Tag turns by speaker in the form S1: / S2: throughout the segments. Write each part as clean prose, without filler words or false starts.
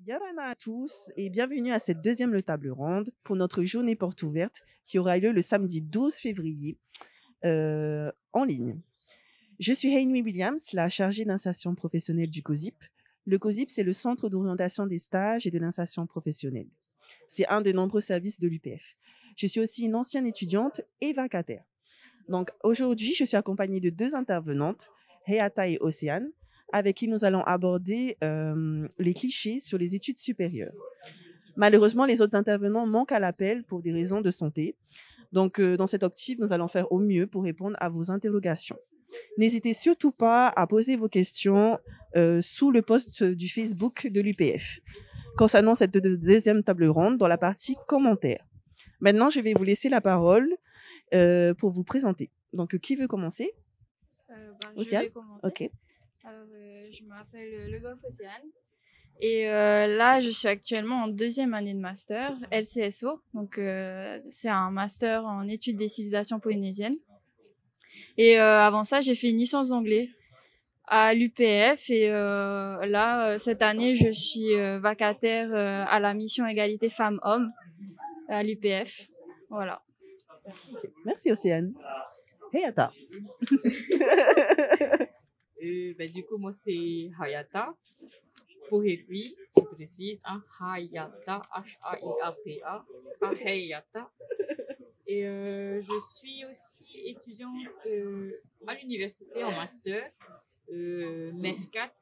S1: Yarana à tous et bienvenue à cette deuxième table ronde pour notre journée porte ouverte qui aura lieu le samedi 12 février en ligne. Je suis Hainui Williams, la chargée d'insertion professionnelle du COSIP. Le COSIP, c'est le Centre d'orientation des stages et de l'insertion professionnelle. C'est un des nombreux services de l'UPF. Je suis aussi une ancienne étudiante et vacataire. Donc aujourd'hui, je suis accompagnée de deux intervenantes, Heata et Océane, avec qui nous allons aborder les clichés sur les études supérieures. Malheureusement, les autres intervenants manquent à l'appel pour des raisons de santé. Donc, dans cette optique, nous allons faire au mieux pour répondre à vos interrogations. N'hésitez surtout pas à poser vos questions sous le post du Facebook de l'UPF concernant cette deuxième table ronde dans la partie commentaires. Maintenant, je vais vous laisser la parole pour vous présenter. Donc, qui veut commencer?
S2: Je vais commencer.
S1: Ok.
S2: Alors, je m'appelle Le Goff Océane. Et là, je suis actuellement en deuxième année de master, LCSO. Donc, c'est un master en études des civilisations polynésiennes. Et avant ça, j'ai fait une licence d'anglais à l'UPF. Et là, cette année, je suis vacataire à la mission égalité femmes-hommes à l'UPF. Voilà.
S1: Okay. Merci, Océane. Hey, Ata.
S3: Du coup, moi, c'est Hayata. Pour lui, je précise, hein, Hayata, H-A-I-A-T-A, pas Hayata. Et je suis aussi étudiante à l'université en master, MEF4,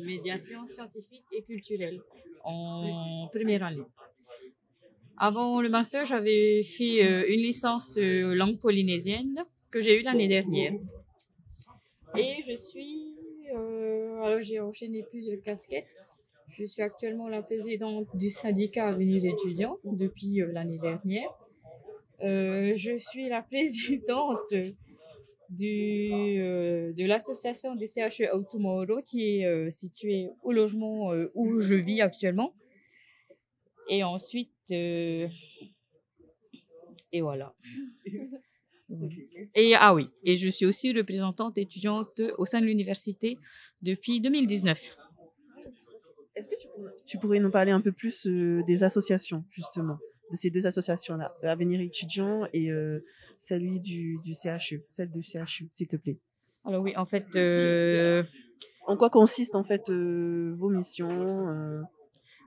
S3: médiation scientifique et culturelle, en première année. Avant le master, j'avais fait une licence langue polynésienne que j'ai eue l'année dernière. Et je suis, alors j'ai enchaîné plusieurs casquettes. Je suis actuellement la présidente du syndicat Avenir étudiant depuis l'année dernière. Je suis la présidente de l'association du CHE Autumoro qui est située au logement où je vis actuellement. Et ensuite, et voilà. Et et je suis aussi représentante étudiante au sein de l'université depuis 2019.
S1: Est-ce que tu pourrais nous parler un peu plus des associations, justement, de ces deux associations-là, Avenir étudiant et celle du CHE, s'il te plaît?
S3: Alors oui, en fait...
S1: En quoi consistent en fait vos missions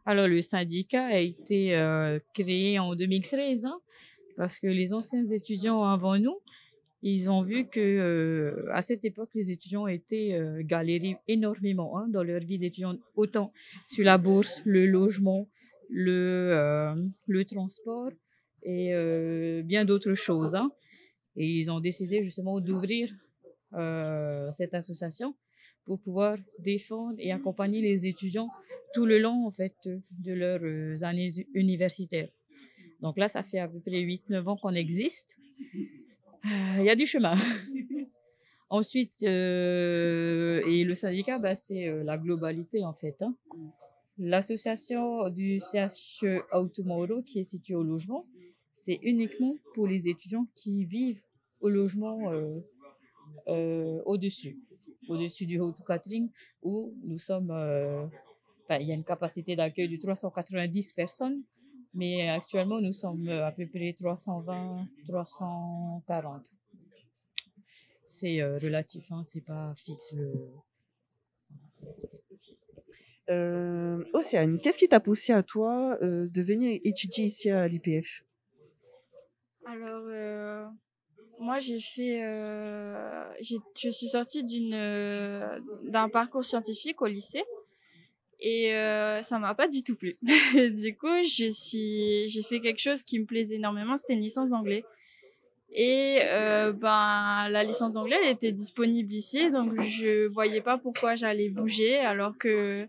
S3: Alors le syndicat a été créé en 2013, hein, parce que les anciens étudiants avant nous, ils ont vu que à cette époque, les étudiants étaient galérés énormément dans leur vie d'étudiant, autant sur la bourse, le logement, le transport et bien d'autres choses. Hein. Et ils ont décidé justement d'ouvrir cette association pour pouvoir défendre et accompagner les étudiants tout le long en fait de leurs années universitaires. Donc là, ça fait à peu près 8-9 ans qu'on existe. Il y a du chemin. Ensuite, et le syndicat, c'est la globalité en fait. Hein. L'association du CHE Autumoro qui est située au logement, c'est uniquement pour les étudiants qui vivent au logement au-dessus du Hotu Katring, où nous sommes, il y a une capacité d'accueil de 390 personnes, mais actuellement nous sommes à peu près 320, 340. C'est relatif, hein, c'est pas fixe.
S1: Océane, qu'est-ce qui t'a poussé à toi de venir étudier ici à l'UPF?
S2: Alors, moi, je suis sortie d'un parcours scientifique au lycée et ça m'a pas du tout plu. Du coup, j'ai fait quelque chose qui me plaisait énormément, c'était une licence d'anglais. Et la licence d'anglais, elle était disponible ici, donc je voyais pas pourquoi j'allais bouger, alors que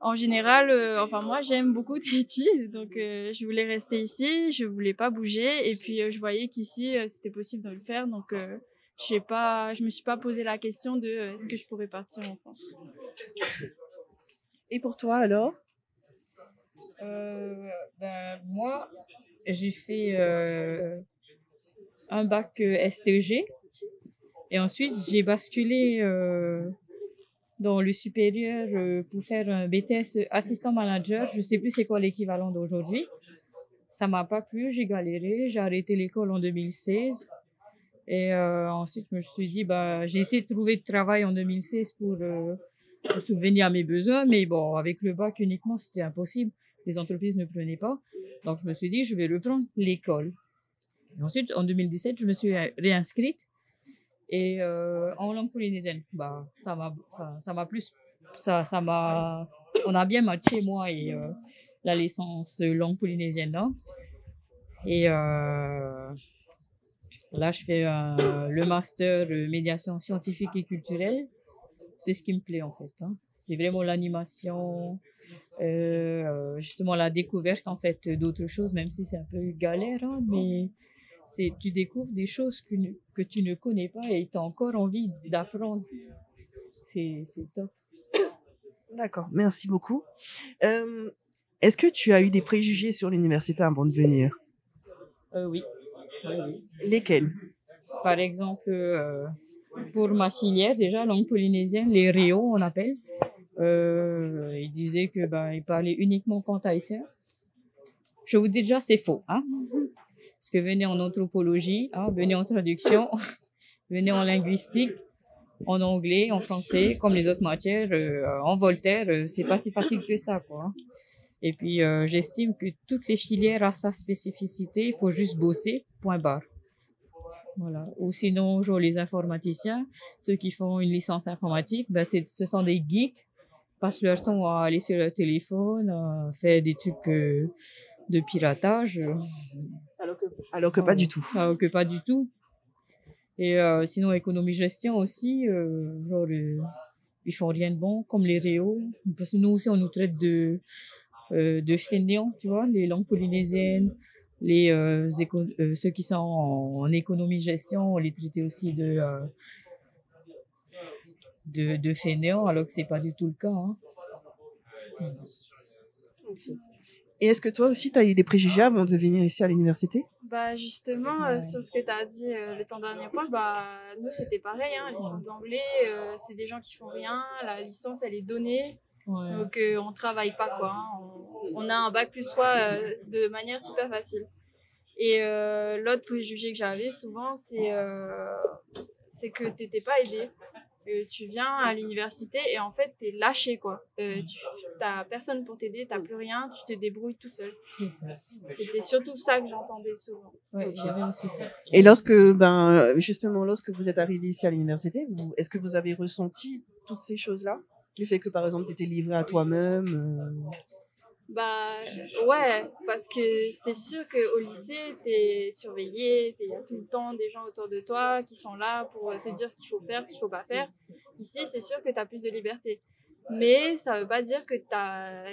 S2: en général, moi j'aime beaucoup Tahiti, donc je voulais rester ici, je voulais pas bouger, et puis je voyais qu'ici c'était possible de le faire, donc je me suis pas posé la question de est-ce que je pourrais partir en France.
S1: Et pour toi alors?
S3: Moi, j'ai fait un bac STG et ensuite j'ai basculé dans le supérieur pour faire un BTS assistant manager. Je sais plus c'est quoi l'équivalent d'aujourd'hui. Ça m'a pas plu, j'ai galéré, j'ai arrêté l'école en 2016. Et ensuite, je me suis dit, bah, j'ai essayé de trouver du travail en 2016 pour subvenir à mes besoins, mais bon, avec le bac uniquement, c'était impossible. Les entreprises ne prenaient pas. Donc, je me suis dit, je vais reprendre l'école. Et ensuite, en 2017, je me suis réinscrite et en langue polynésienne. Bah, ça m'a plus, ça m'a, on a bien matché moi et la licence langue polynésienne là. Et là, je fais le master médiation scientifique et culturelle. C'est ce qui me plaît en fait. Hein. C'est vraiment l'animation, justement la découverte en fait d'autres choses, même si c'est un peu galère, hein, mais tu découvres des choses que tu ne connais pas et tu as encore envie d'apprendre. C'est top.
S1: D'accord, merci beaucoup. Est-ce que tu as eu des préjugés sur l'université avant de venir?
S3: Oui. Oui.
S1: Lesquels?
S3: Par exemple, pour ma filière, déjà, langue polynésienne, les réos, on appelle. Ils disaient que ils parlaient uniquement cantaïsien. Je vous dis déjà, c'est faux. Hein? Parce que venez en anthropologie, hein, venez en traduction, venez en linguistique, en anglais, en français, comme les autres matières, en Voltaire, c'est pas si facile que ça, quoi. Et puis, j'estime que toutes les filières ont sa spécificité, il faut juste bosser, point barre. Voilà. Ou sinon, genre les informaticiens, ceux qui font une licence informatique, ce sont des geeks, passent leur temps à aller sur leur téléphone, à faire des trucs de piratage.
S1: Alors que pas du tout.
S3: Alors que pas du tout. Et sinon, économie-gestion aussi, ils font rien de bon, comme les réos. Parce que nous aussi, on nous traite de fainéants, tu vois, les langues polynésiennes, ceux qui sont en économie-gestion, on les traitait aussi de fainéants, alors que c'est pas du tout le cas. Hein.
S1: Et est-ce que toi aussi, tu as eu des préjugés avant de venir ici à l'université?
S2: Bah justement, sur ce que tu as dit le temps dernier, Paul, nous c'était pareil, hein, licence d'anglais, c'est des gens qui font rien, la licence elle est donnée, donc on travaille pas quoi, hein, on a un bac plus 3 de manière super facile. Et l'autre préjugé que j'avais souvent, c'est que t'étais pas aidé. Tu viens à l'université et en fait t'es lâché quoi. T'as personne pour t'aider, t'as plus rien, tu te débrouilles tout seul. C'était surtout ça que j'entendais souvent.
S3: Ouais, j'avais aussi ça.
S1: Et justement, lorsque vous êtes arrivé ici à l'université, est-ce que vous avez ressenti toutes ces choses-là? Le fait que par exemple tu étais livré à toi-même
S2: Ouais, parce que c'est sûr qu'au lycée, t'es surveillé, il y a tout le temps des gens autour de toi qui sont là pour te dire ce qu'il faut faire, ce qu'il faut pas faire. Ici, c'est sûr que t'as plus de liberté. Mais ça veut pas dire que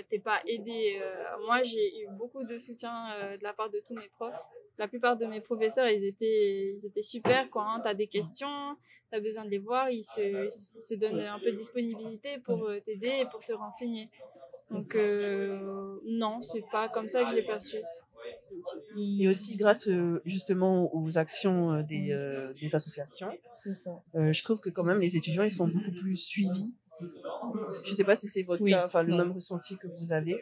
S2: t'es pas aidé. Moi, j'ai eu beaucoup de soutien de la part de tous mes profs. La plupart de mes professeurs, ils étaient super, quoi. Hein. T'as des questions, t'as besoin de les voir, ils se donnent un peu de disponibilité pour t'aider et pour te renseigner. Donc non, c'est pas comme ça que je l'ai perçu.
S1: Et aussi grâce justement aux actions des associations, je trouve que quand même les étudiants ils sont beaucoup plus suivis. Je sais pas si c'est votre cas, enfin le même ressenti que vous avez.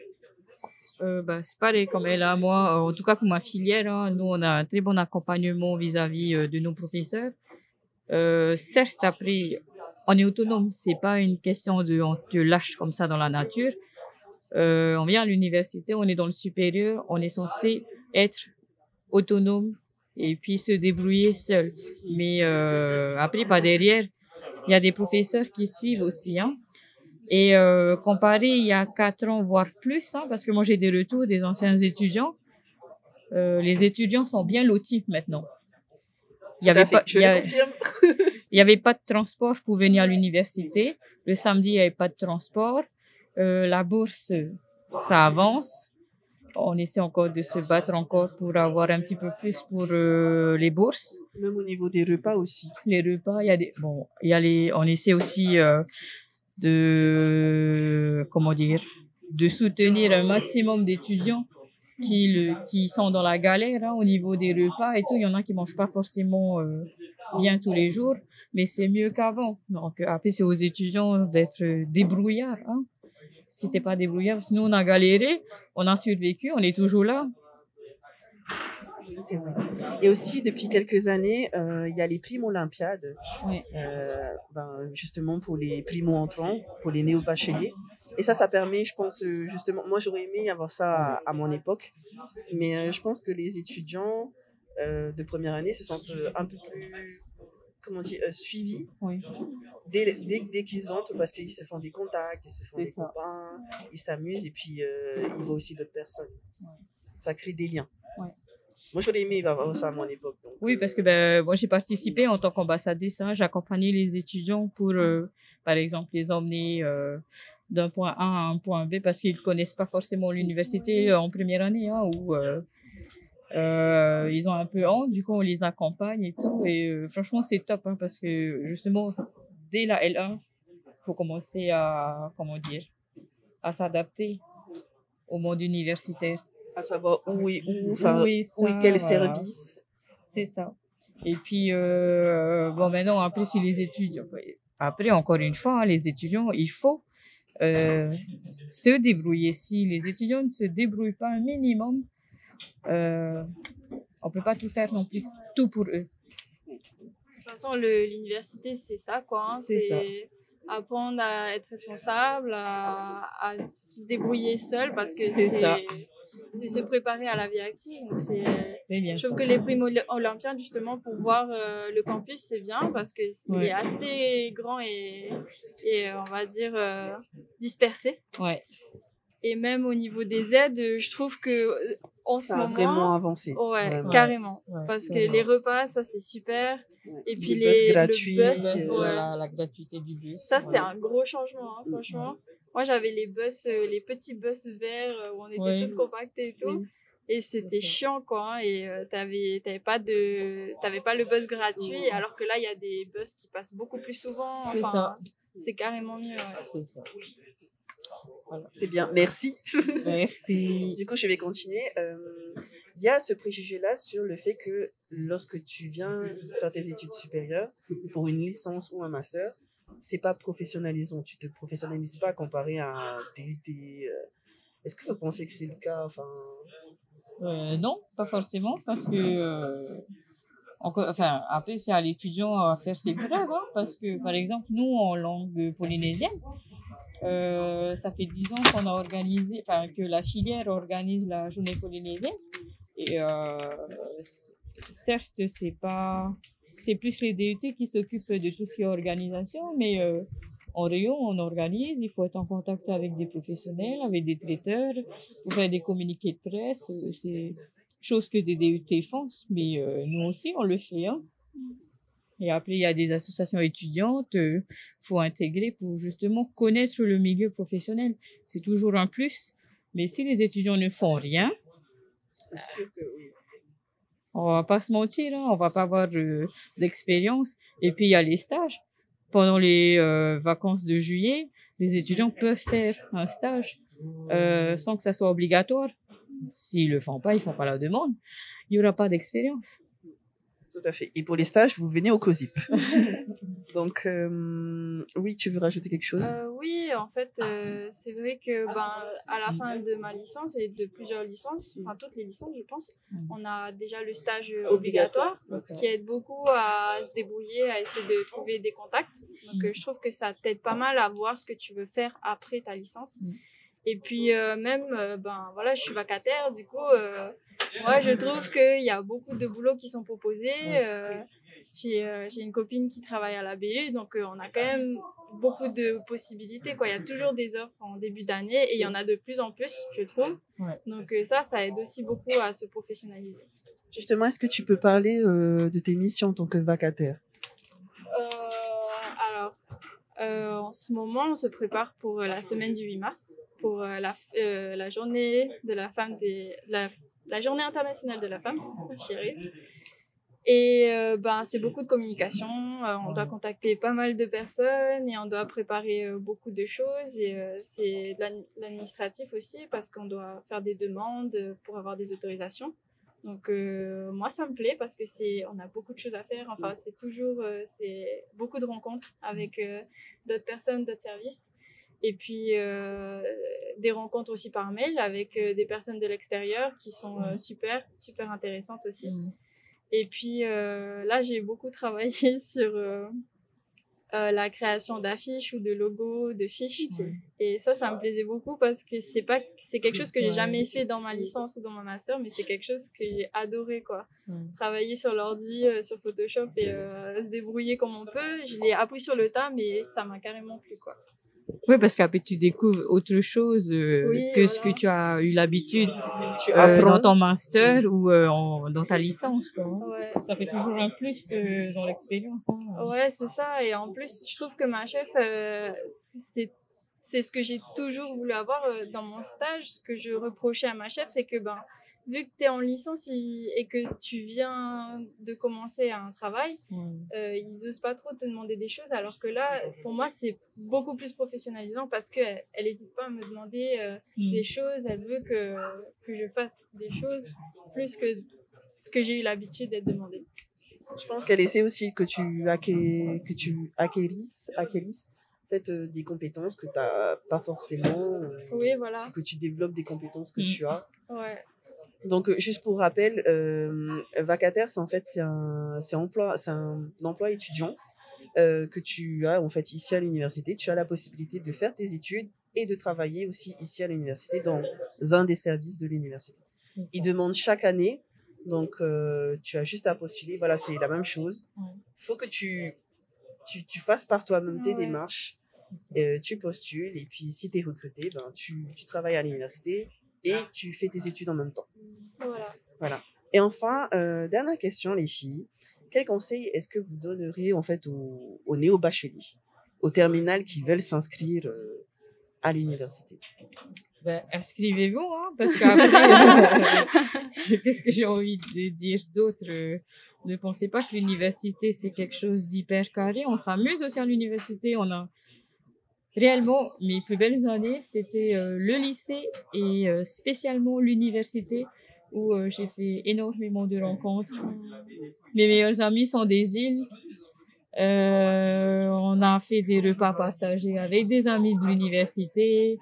S3: C'est pareil comme elle a moi, en tout cas pour ma filière, hein, nous on a un très bon accompagnement vis-à-vis de nos professeurs. Certes après on est autonome, c'est pas une question de on te lâche comme ça dans la nature. On vient à l'université, on est dans le supérieur, on est censé être autonome et puis se débrouiller seul. Mais après, par derrière, il y a des professeurs qui suivent aussi. Hein. Et comparé il y a 4 ans, voire plus, hein, parce que moi j'ai des retours des anciens étudiants, les étudiants sont bien lotis maintenant. Il y avait pas de transport pour venir à l'université. Le samedi, il n'y avait pas de transport. La bourse, ça avance. On essaie encore de se battre encore pour avoir un petit peu plus pour les bourses.
S1: Même au niveau des repas aussi.
S3: Les repas, on essaie aussi de soutenir un maximum d'étudiants qui sont dans la galère hein, au niveau des repas et tout. Il y en a qui mangent pas forcément bien tous les jours, mais c'est mieux qu'avant. Donc après, c'est aux étudiants d'être débrouillards. Hein. Si t'es pas débrouillard, nous on a galéré, on a survécu, on est toujours là.
S1: C'est vrai. Et aussi, depuis quelques années, il y a les primes Olympiades,
S3: Oui.
S1: justement pour les primo-entrants, pour les néo-bacheliers. Et ça permet, je pense, justement, moi j'aurais aimé avoir ça à mon époque, mais je pense que les étudiants de première année se sentent un peu plus, comment dire, suivis
S3: Oui.
S1: dès qu'ils entrent, parce qu'ils se font des contacts, ils se font
S3: C'est
S1: des
S3: ça.
S1: copains, ils s'amusent et puis ils voient aussi d'autres personnes.
S3: Ouais.
S1: Ça crée des liens.
S3: Ouais.
S1: Moi, j'aurais aimé avoir ça à mon époque. Donc,
S3: Oui, parce que moi j'ai participé en tant qu'ambassadrice. Hein, j'accompagnais les étudiants pour, par exemple, les emmener d'un point A à un point B parce qu'ils ne connaissent pas forcément l'université en première année hein, où ils ont un peu honte. Du coup, on les accompagne et tout. Et franchement, c'est top hein, parce que justement, dès la L1, faut commencer à, comment dire, à s'adapter au monde universitaire.
S1: à savoir où est
S3: Voilà.
S1: quel service.
S3: C'est ça. Et puis, bon, maintenant, après, si les étudiants, après, encore une fois, hein, les étudiants, il faut se débrouiller. Si les étudiants ne se débrouillent pas un minimum, on peut pas tout faire non plus, tout pour eux.
S2: De toute façon, l'université, c'est ça, quoi. Hein.
S3: C'est ça.
S2: Apprendre à être responsable, à se débrouiller seul, parce que
S3: C'est ça.
S2: c'est se préparer à la vie active. Donc
S3: C'est bien
S2: je trouve
S3: ça.
S2: que les primes olympiades, justement, pour voir le campus, c'est bien, parce que il est assez grand et on va dire dispersé.
S3: Ouais.
S2: Et même au niveau des aides, je trouve que en ce
S1: Ça a
S2: moment,
S1: vraiment avancé.
S2: ouais,
S1: Vraiment.
S2: carrément.
S3: Ouais,
S2: Parce que
S3: carrément.
S2: les repas, ça c'est super. Et puis
S1: Les bus gratuits.
S2: le bus,
S3: Bus,
S2: ouais.
S3: la gratuité du bus.
S2: Ça c'est un gros changement, hein, franchement. Moi j'avais les bus, les petits bus verts où on était tous compactés et tout. Et c'était chiant quoi. Hein, et t'avais pas le bus gratuit, alors que là il y a des bus qui passent beaucoup plus souvent.
S3: C'est ça.
S2: C'est carrément mieux. Ouais.
S3: C'est ça. Voilà.
S1: C'est bien, merci.
S3: Merci.
S1: Du coup, je vais continuer. Il y a ce préjugé-là sur le fait que lorsque tu viens faire tes études supérieures, pour une licence ou un master, c'est pas professionnalisant. Tu te professionnalises pas comparé à un DUT. Est-ce que vous pensez que c'est le cas?
S3: Non, pas forcément, parce que après c'est à l'étudiant à faire ses preuves, hein, parce que par exemple nous en langue polynésienne, ça fait 10 ans qu'on a organisé, que la filière organise la journée polynésienne. Et certes, c'est plus les DUT qui s'occupent de tout ce qui est organisation, mais en Réunion, on organise, il faut être en contact avec des professionnels, avec des traiteurs, pour faire des communiqués de presse, c'est chose que des DUT font, mais nous aussi, on le fait. Hein. Et après, il y a des associations étudiantes, faut intégrer pour justement connaître le milieu professionnel. C'est toujours un plus, mais si les étudiants ne font rien,
S1: C'est sûr que oui.
S3: on va pas se mentir, hein, on va pas avoir d'expérience. Et puis, il y a les stages. Pendant les vacances de juillet, les étudiants peuvent faire un stage sans que ça soit obligatoire. S'ils le font pas, ils font pas la demande. Il y aura pas d'expérience.
S1: Tout à fait. Et pour les stages, vous venez au COSIP. Donc, oui, tu veux rajouter quelque chose?
S2: Oui, en fait, c'est vrai que à la fin de ma licence et de plusieurs licences, enfin toutes les licences, je pense, on a déjà le stage obligatoire qui aide beaucoup à se débrouiller, à essayer de trouver des contacts. Donc, je trouve que ça t'aide pas mal à voir ce que tu veux faire après ta licence. Et puis même, voilà, je suis vacataire, du coup, moi je trouve qu'il y a beaucoup de boulots qui sont proposés. J'ai une copine qui travaille à la BU, donc on a quand même beaucoup de possibilités, quoi. Il y a toujours des offres en début d'année et il y en a de plus en plus, je trouve.
S3: Ouais.
S2: Donc ça aide aussi beaucoup à se professionnaliser.
S1: Justement, est-ce que tu peux parler de tes missions en tant que vacataire?
S2: Alors, en ce moment, on se prépare pour la semaine du 8 mars, pour la journée de la femme, la journée internationale de la femme, chérie. Et ben, c'est beaucoup de communication. On doit contacter pas mal de personnes et on doit préparer beaucoup de choses. Et c'est de l'administratif aussi parce qu'on doit faire des demandes pour avoir des autorisations. Donc moi, ça me plaît parce que on a beaucoup de choses à faire. Enfin, c'est beaucoup de rencontres avec d'autres personnes, d'autres services. Et puis des rencontres aussi par mail avec des personnes de l'extérieur qui sont super intéressantes aussi. Et puis là, j'ai beaucoup travaillé sur la création d'affiches ou de logos, de fiches. Et ça me plaisait beaucoup parce que c'est quelque chose que j'ai jamais fait dans ma licence ou dans mon master, mais c'est quelque chose que j'ai adoré, quoi. Travailler sur l'ordi, sur Photoshop et se débrouiller comme on peut. Je l'ai appris sur le tas, mais ça m'a carrément plu, quoi.
S3: Oui, parce qu'après, tu découvres autre chose que ce que tu as eu l'habitude dans ton master ou dans ta licence, quoi.
S2: Ouais.
S3: Ça fait toujours un plus dans l'expérience. Hein.
S2: Ouais, c'est ça. Et en plus, je trouve que ma chef, c'est ce que j'ai toujours voulu avoir dans mon stage. Ce que je reprochais à ma chef, c'est que vu que tu es en licence et que tu viens de commencer un travail, ils osent pas trop te demander des choses. Alors que là, pour moi, c'est beaucoup plus professionnalisant parce qu'elle n'hésite pas à me demander des choses. Elle veut que je fasse des choses plus que ce que j'ai eu l'habitude d'être demandée.
S1: Je pense qu'elle essaie aussi que tu acquérisses en fait, des compétences que tu n'as pas forcément.
S2: Oui, voilà.
S1: Que tu développes des compétences que tu as.
S2: Ouais.
S1: Donc, juste pour rappel, vacataire, c'est un emploi étudiant que tu as en fait ici à l'université. Tu as la possibilité de faire tes études et de travailler aussi ici à l'université dans un des services de l'université. Ils demandent chaque année, donc tu as juste à postuler. Voilà, c'est la même chose. Il faut que tu fasses par toi-même tes démarches. Tu postules et puis si tu es recruté, tu travailles à l'université et tu fais tes études en même temps. Voilà. Et enfin, dernière question, les filles. Quel conseil est-ce que vous donneriez en fait aux néo-bacheliers, aux terminales qui veulent s'inscrire à l'université?
S3: Inscrivez-vous, hein, parce qu'après, qu'est-ce que j'ai envie de dire d'autre? Ne pensez pas que l'université, c'est quelque chose d'hyper carré. On s'amuse aussi à l'université. On a réellement, mes plus belles années, c'était le lycée et spécialement l'université où j'ai fait énormément de rencontres. Mes meilleurs amis sont des îles. On a fait des repas partagés avec des amis de l'université.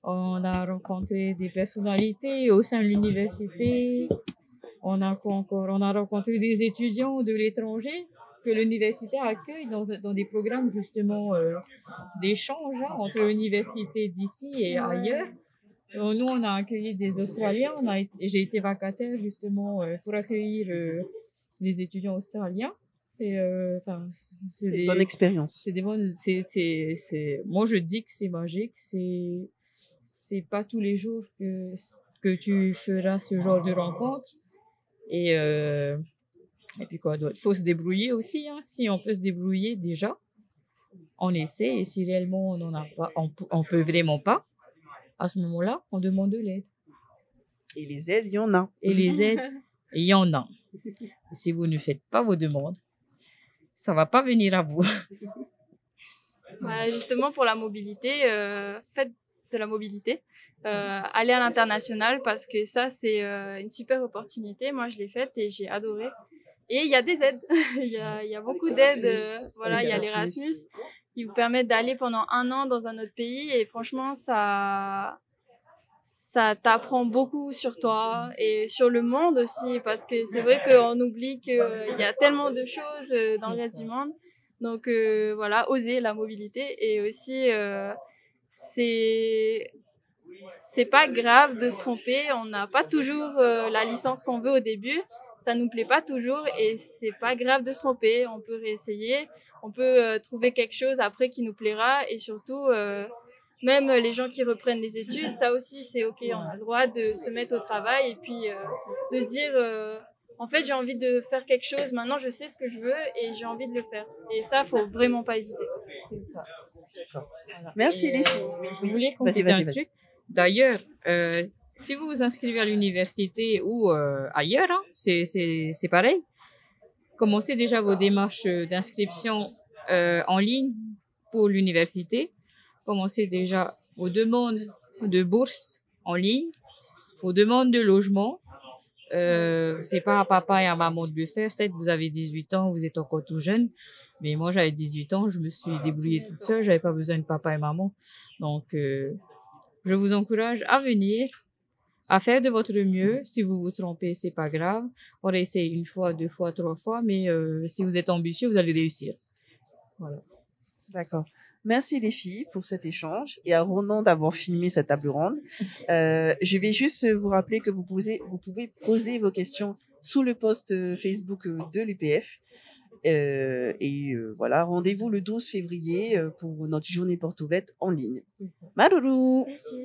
S3: On a rencontré des personnalités au sein de l'université. On a rencontré des étudiants de l'étranger que l'université accueille dans des programmes justement d'échange entre l'université d'ici et ailleurs. Nous, on a accueilli des Australiens. J'ai été vacataire justement pour accueillir les étudiants australiens. Et
S1: c'est des bonnes expériences.
S3: C'est des bonnes. Moi, je dis que c'est magique. C'est pas tous les jours que tu feras ce genre de rencontre. Et puis quoi d'autre? Faut se débrouiller aussi, hein. Si on peut se débrouiller déjà, on essaie. Et si réellement on n'en a pas, on peut vraiment pas, à ce moment-là, on demande de l'aide.
S1: Et les aides, il y en a.
S3: Et les aides, il y en a. Si vous ne faites pas vos demandes, ça va pas venir à vous.
S2: Justement, pour la mobilité, faites de la mobilité. Aller à l'international parce que ça, c'est une super opportunité. Moi, je l'ai faite et j'ai adoré. Et il y a des aides. Il y a beaucoup d'aides. Voilà, il y a l'Erasmus qui vous permet d'aller pendant 1 an dans un autre pays. Et franchement, ça t'apprend beaucoup sur toi et sur le monde aussi. Parce que c'est vrai qu'on oublie qu'il y a tellement de choses dans le reste du monde. Donc voilà, oser la mobilité. Et aussi, c'est pas grave de se tromper. On n'a pas toujours la licence qu'on veut au début. Ça nous plaît pas toujours et c'est pas grave de se tromper. On peut réessayer. On peut trouver quelque chose après qui nous plaira et surtout, même les gens qui reprennent les études, ça aussi c'est ok. On a le droit de se mettre au travail et puis de se dire en fait j'ai envie de faire quelque chose. Maintenant je sais ce que je veux et j'ai envie de le faire. Et ça faut vraiment pas hésiter.
S3: C'est ça.
S1: Voilà. Merci les filles.
S3: Je voulais compléter un truc. D'ailleurs, si vous vous inscrivez à l'université ou ailleurs, hein, c'est pareil. commencez déjà vos démarches d'inscription en ligne pour l'université. Commencez déjà vos demandes de bourse en ligne, vos demandes de logement. C'est pas à papa et à maman de le faire. Certes, vous avez 18 ans, vous êtes encore tout jeune. Mais moi, j'avais 18 ans, je me suis débrouillée toute seule. J'avais pas besoin de papa et maman. Donc, je vous encourage à venir, à faire de votre mieux. Si vous vous trompez, c'est pas grave. On essaie une fois, deux fois, trois fois. Mais si vous êtes ambitieux, vous allez réussir. Voilà.
S1: D'accord. Merci les filles pour cet échange et à Ronan d'avoir filmé cette table ronde. Je vais juste vous rappeler que vous pouvez poser vos questions sous le post Facebook de l'UPF. Voilà, rendez-vous le 12 février pour notre journée porte ouverte en ligne. Madoulou!
S2: Merci.